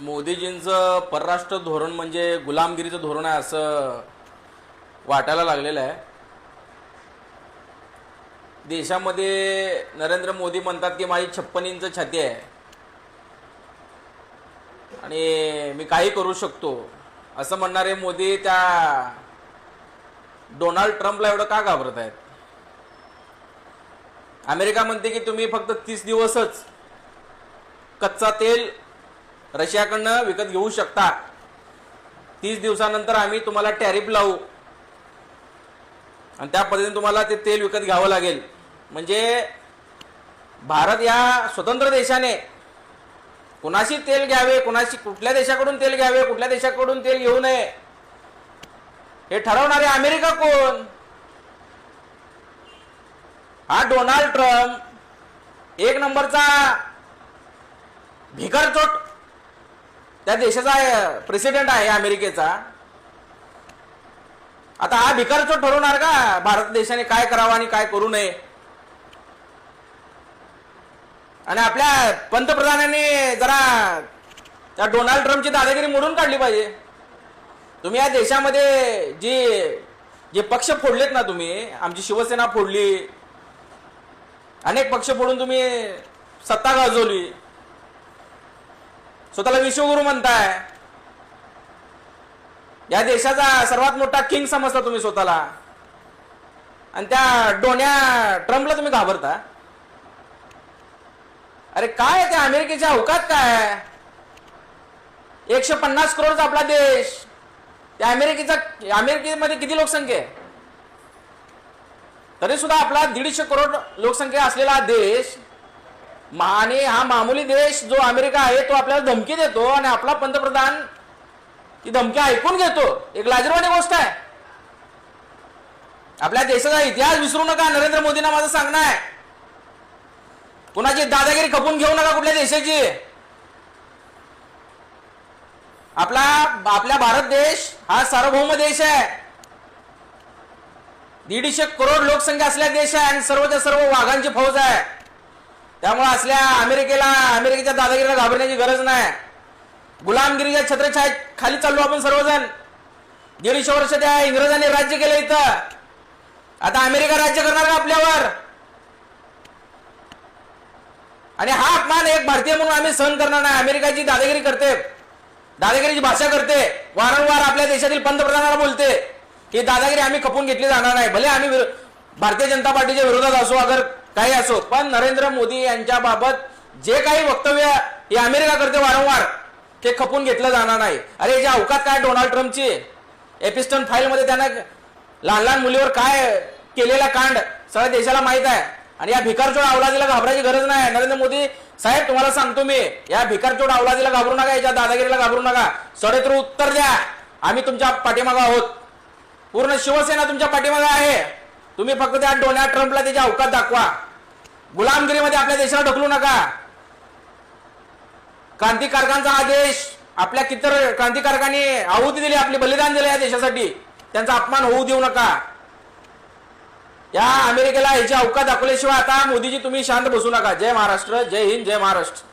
मोदीजींचं परराष्ट्र धोरण म्हणजे गुलामगिरीचं धोरण आहे असं वाटायला लागलेलं आहे. देशामध्ये नरेंद्र मोदी म्हणतात की माझी 56 इंच छाती आहे आणि मी काही करू शकतो असं म्हणणारे मोदी त्या डोनाल्ड ट्रम्पला एवढं का घाबरत आहेत? अमेरिका म्हणते की तुम्ही फक्त 30 दिवसच कच्चा तेल रशियाकडनं विकत घेऊ शकता. 30 दिवसानंतर आम्ही तुम्हाला टॅरिफ लावू आणि त्या पद्धतीने तुम्हाला ते तेल विकत घ्यावं लागेल. म्हणजे भारत या स्वतंत्र देशाने कुणाशी तेल घ्यावे, कुठल्या देशाकडून तेल घ्यावे, कुठल्या देशाकडून तेल घेऊ नये हे ठरवणारे अमेरिका कोण? हा डोनाल्ड ट्रम्प एक नंबरचा भिकारचोट त्या देशाचा प्रेसिडेंट आहे अमेरिकेचा. आता हा भिकारचोट ठरवणार का भारत देशाने काय करावं आणि काय करू नये? आणि आपल्या पंतप्रधानांनी जरा त्या डोनाल्ड ट्रम्पची दादागिरी मोडून काढली पाहिजे. तुम्ही या देशामध्ये जे पक्ष फोडलेत ना, तुम्ही आमची शिवसेना फोडली, अनेक पक्ष फोडून तुम्ही सत्ता गाजवली, स्वतःला विश्वगुरु म्हणताय, या देशाचा सर्वात मोठा किंग समजता तुम्ही स्वतःला, आणि त्या डोन्या ट्रम्पला तुम्ही घाबरता. अरे काय त्या अमेरिकेच्या अवकात काय? 150 करोडचा आपला देश, त्या अमेरिकेमध्ये किती लोकसंख्या आहे? तरी सुद्धा आपला 150 करोड लोकसंख्या असलेला देश आणि हा मामूली देश जो अमेरिका आहे तो आपल्याला धमकी देतो आणि आपला पंतप्रधान ती धमकी ऐकून घेतो. एक लाजिरवाणी गोष्ट आहे. आपल्या देशाचा इतिहास विसरू नका. नरेंद्र मोदींना माझं सांगणं आहे, कुणाची दादागिरी खपून घेऊ नका कुठल्या देशाची. आपला भारत देश हा सार्वभौम देश आहे. 150 करोड लोकसंख्या असलेला देश आहे आणि सर्वच्या सर्व वाघांची फौज आहे. त्यामुळे असल्या अमेरिकेच्या दादागिरीला घाबरण्याची गरज नाही. गुलामगिरीच्या छत्रछाया खाली चाललो आपण सर्वजण. 150 वर्ष त्या इंग्रजांनी राज्य केलं इथं. आता अमेरिका राज्य करणार का आपल्यावर? आणि हा अपमान एक भारतीय म्हणून आम्ही सहन करणार नाही. अमेरिकाची दादागिरी करते, दादागिरीची भाषा करते, वारंवार आपल्या देशातील पंतप्रधानाला बोलते की दादागिरी आम्ही खपून घेतली जाणार नाही. भले आम्ही भारतीय जनता पार्टीच्या विरोधात असो, अगर काही असो, पण नरेंद्र मोदी यांच्या बाबत जे काही वक्तव्य हे अमेरिका करते वारंवार, ते खपून घेतलं जाणार नाही. अरे ज्या अवकात काय डोनाल्ड ट्रम्पची एपिस्टन फाईल मध्ये त्यानं लहान लहान मुलीवर काय केलेला कांड सगळ्या देशाला माहित आहे. आणि या भिकारचोट अवलादीला घाबरायची गरज नाही. नरेंद्र मोदी साहेब तुम्हाला सांगतो मी, या भिकारचोट अवलादीला घाबरू नका, याच्या दादागिरीला घाबरू नका. सडेतूर उत्तर द्या. आम्ही तुमच्या पाठीमागे आहोत. पूर्ण शिवसेना तुमच्या पाठीमागे आहे. तुम्ही फक्त त्या डोनाल्ड ट्रम्पला त्याची अवकात दाखवा. गुलामगिरीमध्ये आपल्या देशाला ढकलू नका. क्रांतिकारकांचा हा देश, आपल्या कितीतर क्रांतिकारकांनी आहुती दिली, आपले बलिदान दिले या देशासाठी, त्यांचा अपमान होऊ देऊ नका. या अमेरिकेला याची अवकात दाखवल्याशिवाय आता मोदीजी तुम्ही शांत बसू नका. जय महाराष्ट्र, जय हिंद, जय महाराष्ट्र.